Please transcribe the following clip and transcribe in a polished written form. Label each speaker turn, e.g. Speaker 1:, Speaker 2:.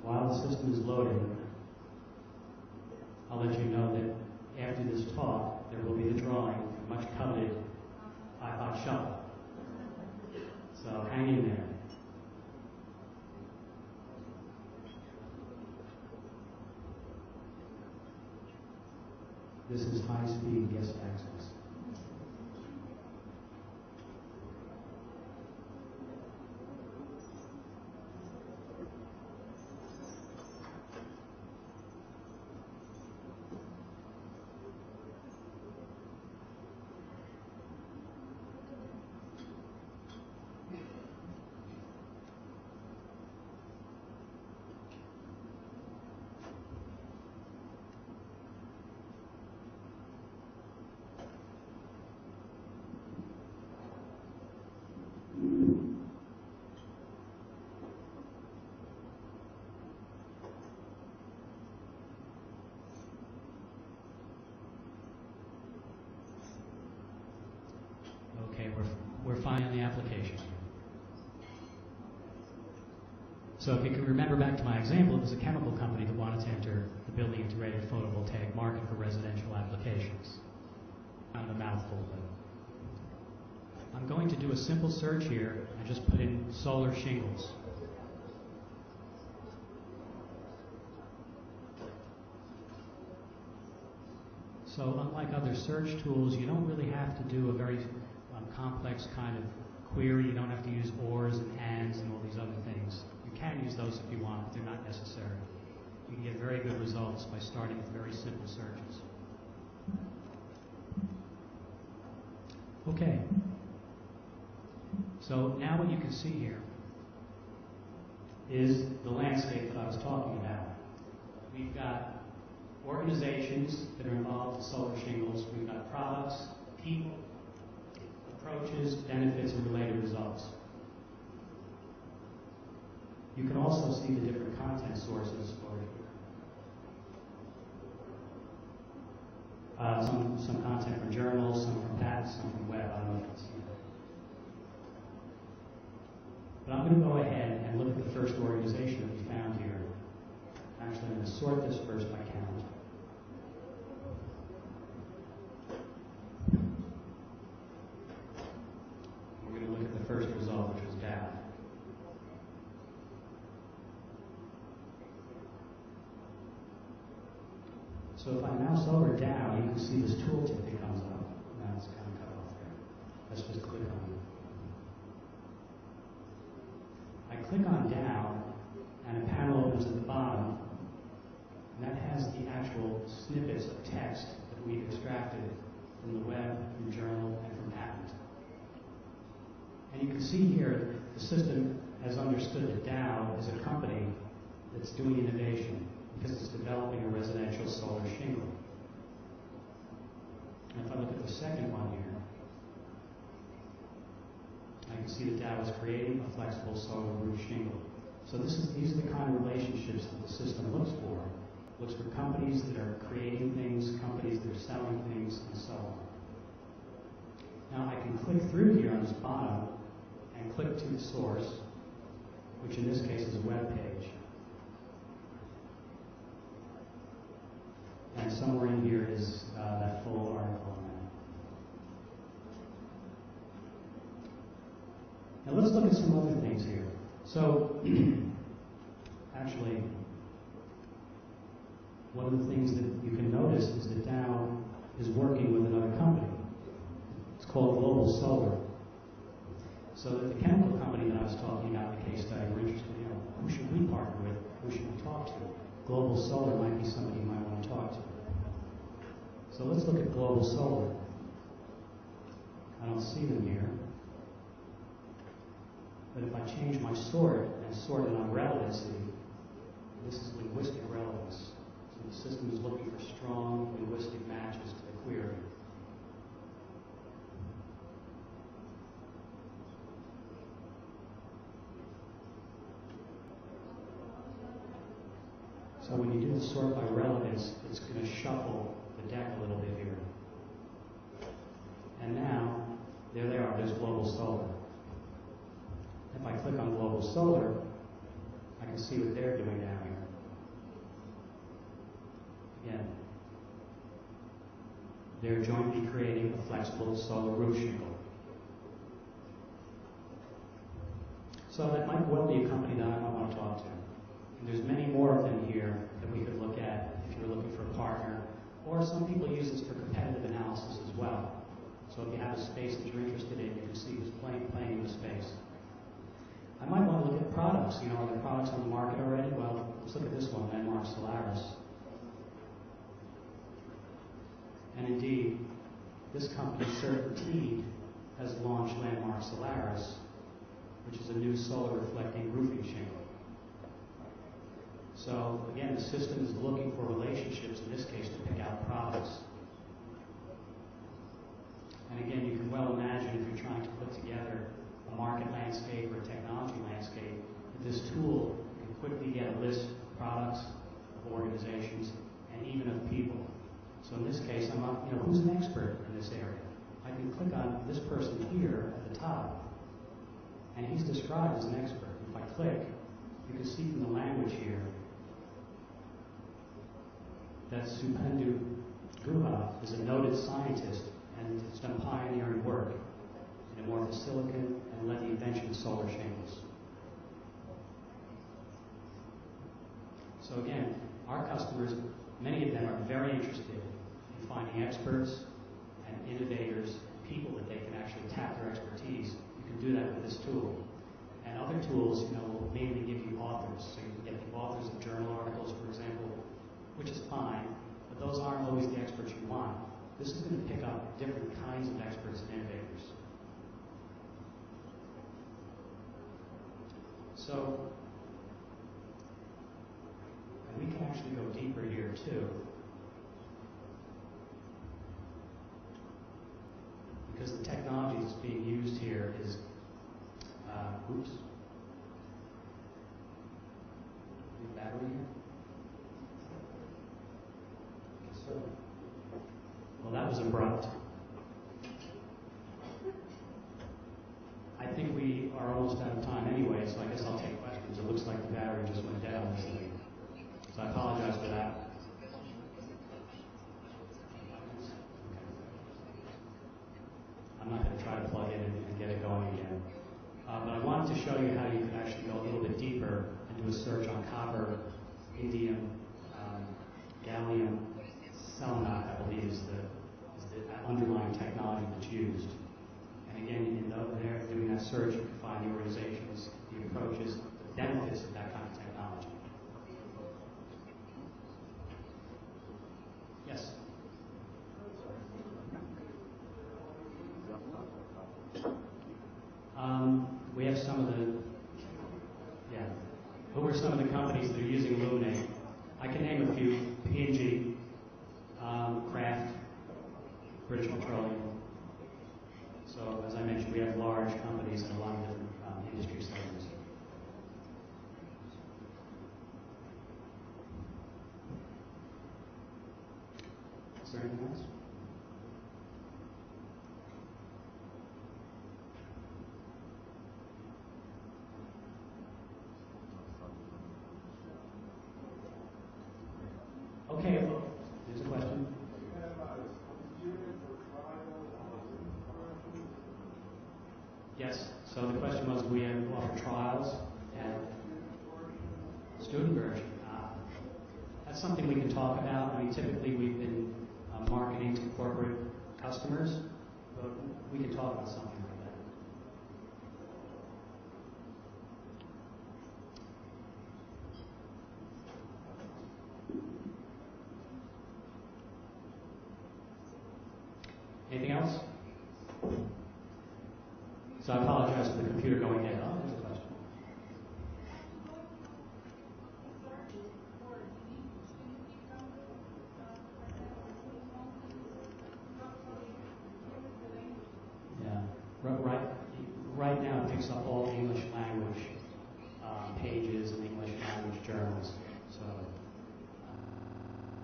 Speaker 1: While the system is loading, I'll let you know that after this talk, there will be the drawing for much coveted iPod Shuffle. So hang in there. This is high-speed guest access. Okay, we're fine on the application. So if you can remember back to my example, it was a chemical company that wanted to enter the building integrated photovoltaic market for residential applications. On the mouthful, but I'm going to do a simple search here and just put in solar shingles. So unlike other search tools, you don't really have to do a very complex kind of query. You don't have to use ors and ands and all these other things. You can use those if you want, but they're not necessary. You can get very good results by starting with very simple searches. Okay. So now what you can see here is the landscape that I was talking about. We've got organizations that are involved in solar shingles. We've got products, people, approaches, benefits, and related results. You can also see the different content sources over here. Some content from journals, some from patents, some from web. I don't know if you can see that. But I'm going to go ahead and look at the first organization that we found here. Actually, I'm going to sort this first by count. We're going to look at the first result, which was Dow. So if I mouse over Dow, you can see this tooltip that comes up. Now it's kind of cut off there. Let's just click on it. I click on Dow, and a panel opens at the bottom, and that has the actual snippets of text that we've extracted from the web, from journal, and from patent. And you can see here the system has understood that Dow is a company that's doing innovation because it's developing a residential solar shingle. And if I look at the second one here, I can see that Dow is creating a flexible solar roof shingle. So these are the kind of relationships that the system looks for. It looks for companies that are creating things, companies that are selling things, and so on. Now I can click through here on this bottom and click to the source, which in this case is a web page. And somewhere in here is that full article on that. Now let's look at some other things here. So, actually, one of the things that you can notice is that Dow is working with another company. It's called Global Solar. So that the chemical company that I was talking about in the case study, we're interested in, who should we partner with? Who should we talk to? Global Solar might be somebody you might want to talk to. So let's look at Global Solar. I don't see them here. But if I change my sort and sort it on relevancy, this is linguistic relevance. So the system is looking for strong linguistic matches to the query. So when you do the sort by relevance, it's going to shuffle the deck a little bit here. And now, there they are, there's Global Solar. If I click on Global Solar, I can see what they're doing down here. Again, they're jointly creating a flexible solar roof shingle. So that might well be a company that I might want to talk to. And there's many more of them here that we could look at if you're looking for a partner. Or some people use this for competitive analysis as well. So if you have a space that you're interested in, you can see who's playing in the space. I might want to look at products. You know, are there products on the market already? Well, let's look at this one, Landmark Solaris. And indeed, this company, CertainTeed, has launched Landmark Solaris, which is a new solar reflecting roofing shingle. So again, the system is looking for relationships, in this case, to pick out products. And again, you can well imagine if you're trying to put together a market landscape or a technology landscape, that this tool can quickly get a list of products, of organizations, and even of people. So in this case, I'm not, who's an expert in this area? I can click on this person here at the top, and he's described as an expert. If I click, you can see from the language here that Supendu Guha is a noted scientist and has done pioneering work in amorphous silicon and led the invention of solar shingles. So again, our customers, many of them are very interested in finding experts and innovators, people that they can actually tap their expertise. You can do that with this tool. And other tools, will mainly give you authors. So you can get the authors of journal articles, for example, which is fine, but those aren't always the experts you want. This is going to pick up different kinds of experts and innovators. So, and we can actually go deeper here too, because the technology that's being used here is, the battery here? So, well, that was abrupt. I think we are almost out of time anyway, so I guess I'll take questions. It looks like the battery just went dead on this thing. So I apologize for that. I'm not going to try to plug in and get it going again. But I wanted to show you how you can actually go a little bit deeper and do a search on copper, indium, gallium, selenide, I believe is the underlying technology that's used. And again, in there, doing that search, you can find the organizations, the approaches, the benefits of that kind of technology. Yes? We have some of the, who are some of the companies that are using ilumin8? I can name a few: P&G, Kraft, British Petroleum. So, as I mentioned, we have large companies in a lot of different industry segments. Is there anything else? Okay, well, there's a question. Yes, so the question was, we offer trials and student version. That's something we can talk about. I mean, typically we've been marketing to corporate customers, but we can talk about something like that. Anything else? So I apologize for the computer going dead. Oh, there's a question. Yeah. Right now it picks up all English language pages and English language journals. So